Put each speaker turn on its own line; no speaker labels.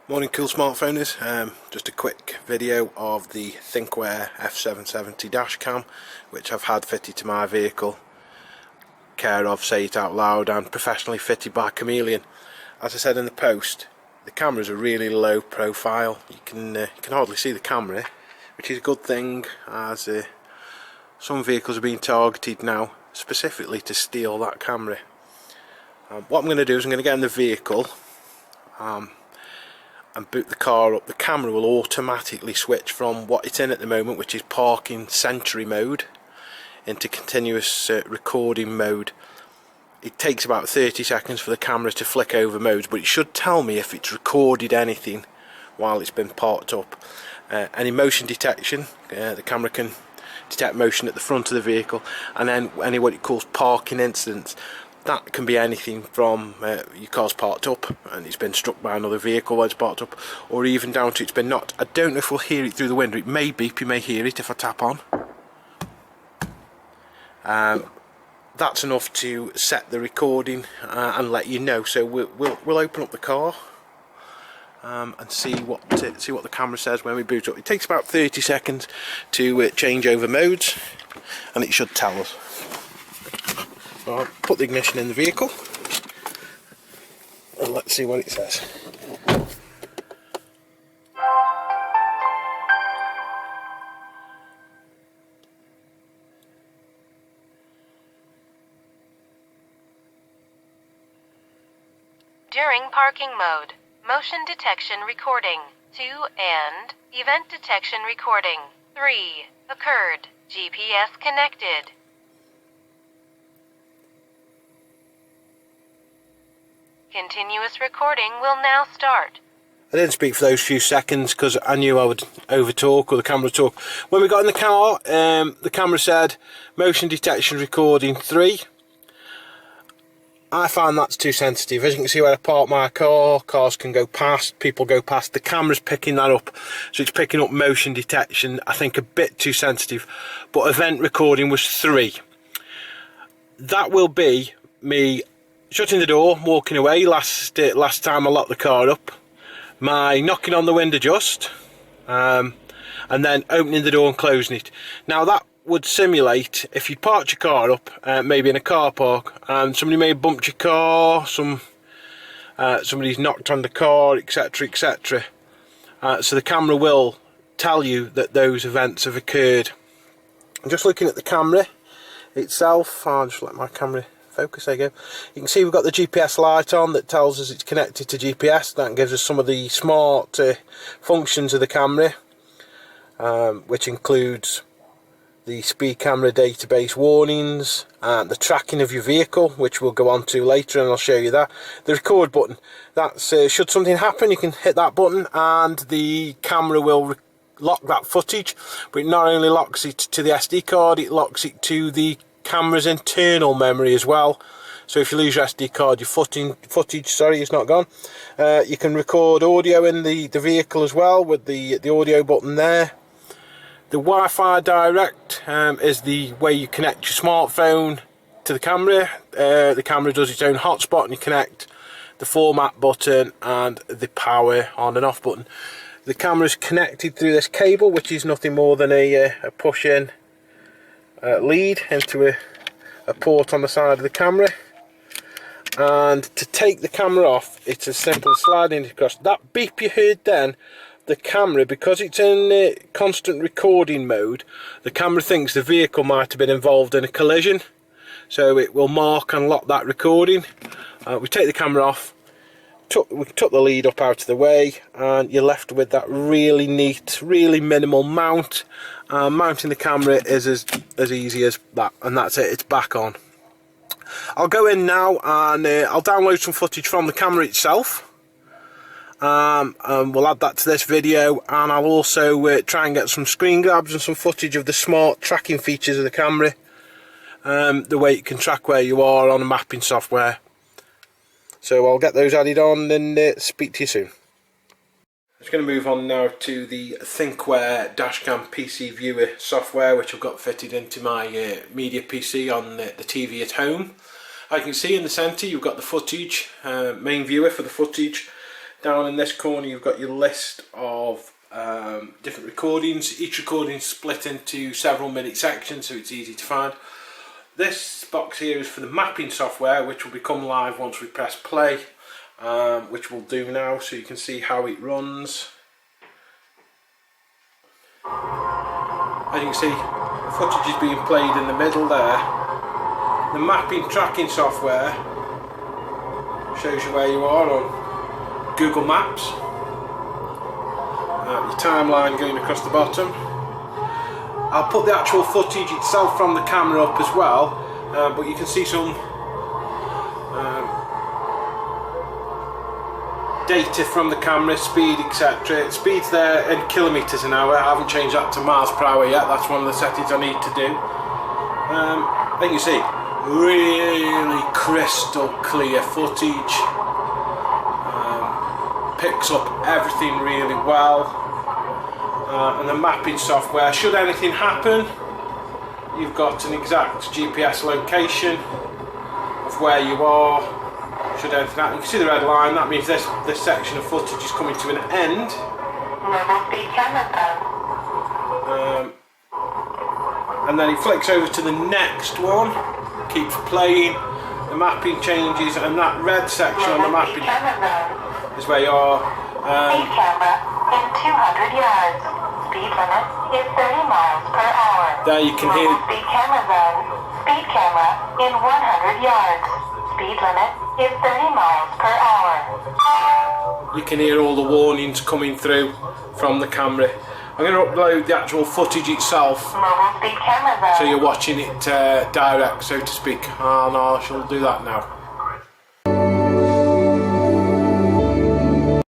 Morning cool smartphoners, just a quick video of the Thinkware F770 dash cam which I've had fitted to my vehicle, care of Say It Out Loud, and professionally fitted by Chameleon. As I said in the post, the camera's a really low profile. You can hardly see the camera, which is a good thing, as some vehicles are being targeted now specifically to steal that camera. What I'm going to do is I'm going to get in the vehicle and boot the car up. The camera will automatically switch from what it's in at the moment, which is parking sentry mode, into continuous recording mode. It takes about 30 seconds for the camera to flick over modes, but it should tell me if it's recorded anything while it's been parked up. Any motion detection, the camera can detect motion at the front of the vehicle, and then any what it calls parking incidents. That can be anything from your car's parked up and it's been struck by another vehicle while it's parked up, or even down to it's been knocked. I don't know if we'll hear it through the window. It may beep, you may hear it if I tap on. That's enough to set the recording and let you know. So we'll open up the car and see what the camera says when we boot up. It takes about 30 seconds to change over modes, and it should tell us. So I'll put the ignition in the vehicle and let's see what it says.
During parking mode, motion detection recording. 2 and event detection recording. 3 occurred. GPS connected. Continuous recording will now start.
I didn't speak for those few seconds because I knew I would over talk, or the camera would talk. When we got in the car, the camera said motion detection recording 3. I find that's too sensitive. As you can see where I park my car, cars can go past, people go past. The camera's picking that up, so it's picking up motion detection. I think a bit too sensitive, but event recording was 3. That will be me shutting the door, walking away. Last time I locked the car up, my knocking on the window just, and then opening the door and closing it. Now that would simulate if you parked your car up, maybe in a car park, and somebody may have bumped your car, somebody's knocked on the car, etc, etc. So the camera will tell you that those events have occurred. I'm just looking at the camera itself. I'll just let my camera focus. There you go. You can see we've got the GPS light on that tells us it's connected to GPS. That gives us some of the smart functions of the camera, which includes the speed camera database warnings and the tracking of your vehicle, which we'll go on to later, and I'll show you that. The record button, that's should something happen, you can hit that button and the camera will lock that footage. But it not only locks it to the SD card, it locks it to the camera's internal memory as well. So if you lose your SD card, your footage is not gone. You can record audio in the vehicle as well with the audio button there. The Wi-Fi Direct is the way you connect your smartphone to the camera. The camera does its own hotspot, and you connect the format button and the power on and off button. The camera is connected through this cable, which is nothing more than a push-in lead into a port on the side of the camera. And to take the camera off, it's as simple as sliding it across. That beep you heard then, the camera, because it's in constant recording mode, the camera thinks the vehicle might have been involved in a collision, so it will mark and lock that recording. We take the camera off, we took the lead up out of the way, and you're left with that really neat, really minimal mount. Mounting the camera is as easy as that, and that's it, it's back on. I'll go in now and I'll download some footage from the camera itself, and we'll add that to this video, and I'll also try and get some screen grabs and some footage of the smart tracking features of the camera, the way it can track where you are on a mapping software. So I'll get those added on and speak to you soon. I'm just going to move on now to the Thinkware Dashcam PC Viewer software, which I've got fitted into my media PC on the TV at home. I can see in the centre you've got the footage, main viewer for the footage. Down in this corner you've got your list of different recordings. Each recording is split into several minute sections, so it's easy to find. This box here is for the mapping software, which will become live once we press play, which we'll do now, so you can see how it runs. As you can see, footage is being played in the middle there. The mapping tracking software shows you where you are on Google Maps. Your timeline going across the bottom. I'll put the actual footage itself from the camera up as well, but you can see some data from the camera, speed, etc. Speed's there in kilometres an hour. I haven't changed that to miles per hour yet. That's one of the settings I need to do. Then you see really crystal clear footage. Picks up everything really well. And the mapping software, should anything happen, you've got an exact GPS location of where you are. Should anything happen, you can see the red line, that means this section of footage is coming to an end. And then it flicks over to the next one, keeps playing, the mapping changes, and that red section on the mapping is where you are.
Speed camera in 200 yards. Speed limit is 30 miles per hour.
There you can hear.
Speed camera zone. Speed camera in 100 yards. Speed limit is 30 miles per hour.
You can hear all the warnings coming through from the camera. I'm going to upload the actual footage itself,
Mobile speed camera zone.
so you're watching it direct, so to speak. And I shall do that now.